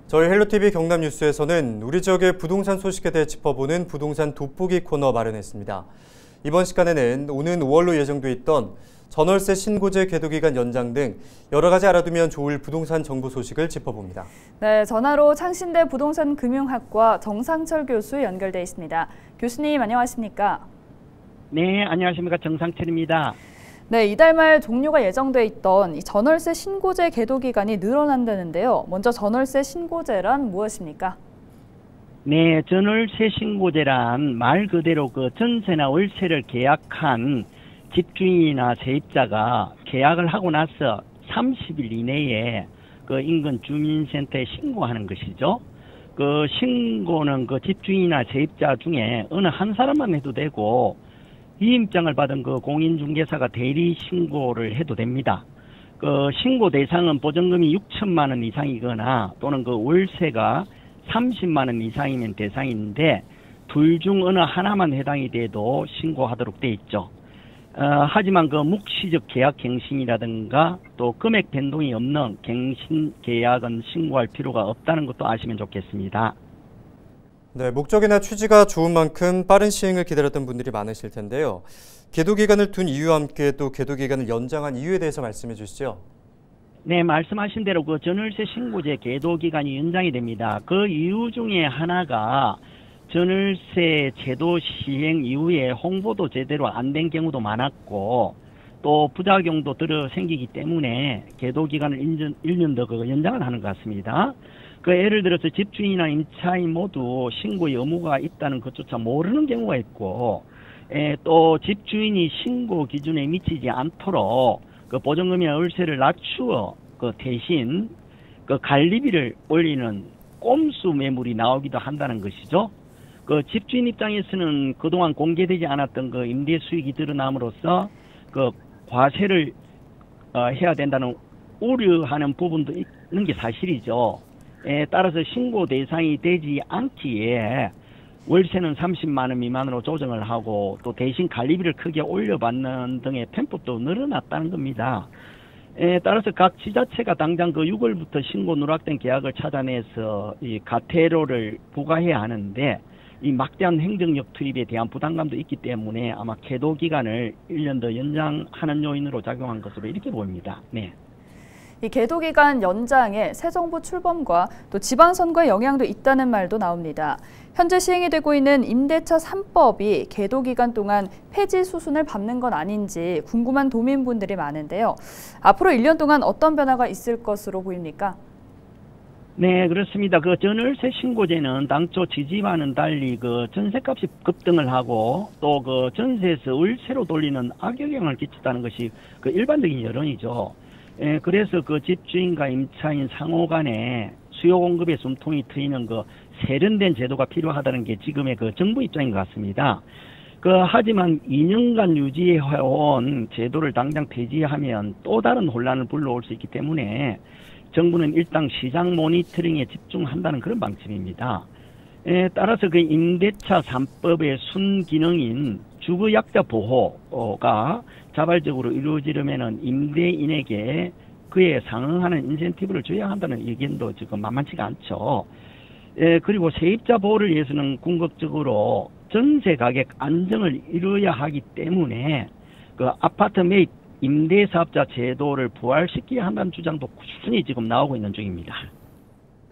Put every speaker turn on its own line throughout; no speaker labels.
저희 헬로티비 경남 뉴스에서는 우리 지역의 부동산 소식에 대해 짚어보는 부동산 돋보기 코너 마련했습니다. 이번 시간에는 오는 5월로 예정돼 있던 전월세 신고제 계도기간 연장 등 여러 가지 알아두면 좋을 부동산 정보 소식을 짚어봅니다.
네, 전화로 창신대 부동산금융학과 정상철 교수 연결돼 있습니다. 교수님 안녕하십니까?
네, 안녕하십니까. 정상철입니다.
네, 이달 말 종료가 예정돼 있던 이 전월세 신고제 계도 기간이 늘어난다는데요. 먼저 전월세 신고제란 무엇입니까?
네, 전월세 신고제란 말 그대로 그 전세나 월세를 계약한 집주인이나 세입자가 계약을 하고 나서 30일 이내에 그 인근 주민센터에 신고하는 것이죠. 그 신고는 그 집주인이나 세입자 중에 어느 한 사람만 해도 되고 위임장을 받은 그 공인중개사가 대리 신고를 해도 됩니다. 그 신고 대상은 보증금이 6천만 원 이상이거나 또는 그 월세가 30만 원 이상이면 대상인데 둘 중 어느 하나만 해당이 돼도 신고하도록 돼 있죠. 하지만 그 묵시적 계약 갱신이라든가 또 금액 변동이 없는 갱신 계약은 신고할 필요가 없다는 것도 아시면 좋겠습니다.
네, 목적이나 취지가 좋은 만큼 빠른 시행을 기다렸던 분들이 많으실 텐데요. 계도 기간을 둔 이유와 함께 또 계도 기간을 연장한 이유에 대해서 말씀해 주시죠.
네, 말씀하신 대로 그 전월세 신고제 계도 기간이 연장이 됩니다. 그 이유 중에 하나가 전월세 제도 시행 이후에 홍보도 제대로 안 된 경우도 많았고 또 부작용도 들어 생기기 때문에 계도 기간을 1년 더 연장을 하는 것 같습니다. 그 예를 들어서 집주인이나 임차인 모두 신고 의무가 있다는 것조차 모르는 경우가 있고 또 집주인이 신고 기준에 미치지 않도록 그 보증금이나 월세를 낮추어 그 대신 그 관리비를 올리는 꼼수 매물이 나오기도 한다는 것이죠. 그 집주인 입장에서는 그동안 공개되지 않았던 그 임대 수익이 드러남으로써 그 과세를 해야 된다는 우려하는 부분도 있는 게 사실이죠. 따라서 신고 대상이 되지 않기에 월세는 30만 원 미만으로 조정을 하고 또 대신 관리비를 크게 올려받는 등의 편법도 늘어났다는 겁니다. 따라서 각 지자체가 당장 그 6월부터 신고 누락된 계약을 찾아내서 이 과태료를 부과해야 하는데 이 막대한 행정력 투입에 대한 부담감도 있기 때문에 아마 계도 기간을 1년 더 연장하는 요인으로 작용한 것으로 이렇게 보입니다. 네.
이 계도 기간 연장에 새 정부 출범과 또 지방선거의 영향도 있다는 말도 나옵니다. 현재 시행이 되고 있는 임대차 3법이 계도 기간 동안 폐지 수순을 밟는 건 아닌지 궁금한 도민분들이 많은데요. 앞으로 1년 동안 어떤 변화가 있을 것으로 보입니까?
네, 그렇습니다. 그 전월세 신고제는 당초 지지와는 달리 그 전세값이 급등을 하고 또 그 전세에서 월세로 돌리는 악영향을 끼쳤다는 것이 그 일반적인 여론이죠. 그래서 그 집주인과 임차인 상호 간에 수요 공급의 숨통이 트이는 그 세련된 제도가 필요하다는 게 지금의 그 정부 입장인 것 같습니다. 하지만 2년간 유지해온 제도를 당장 폐지하면 또 다른 혼란을 불러올 수 있기 때문에 정부는 일단 시장 모니터링에 집중한다는 그런 방침입니다. 따라서 그 임대차 3법의 순기능인 주거약자 보호가 자발적으로 이루어지려면 임대인에게 그에 상응하는 인센티브를 줘야 한다는 의견도 지금 만만치가 않죠. 그리고 세입자 보호를 위해서는 궁극적으로 전세 가격 안정을 이루어야 하기 때문에 그 아파트 매입 임대사업자 제도를 부활시켜야 한다는 주장도 꾸준히 지금 나오고 있는 중입니다.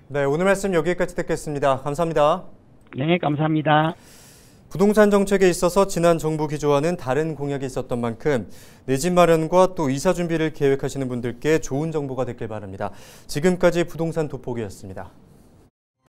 네, 오늘 말씀 여기까지 듣겠습니다. 감사합니다.
네, 감사합니다.
부동산 정책에 있어서 지난 정부 기조와는 다른 공약이 있었던 만큼 내 집 마련과 또 이사 준비를 계획하시는 분들께 좋은 정보가 됐길 바랍니다. 지금까지 부동산 돋보기였습니다.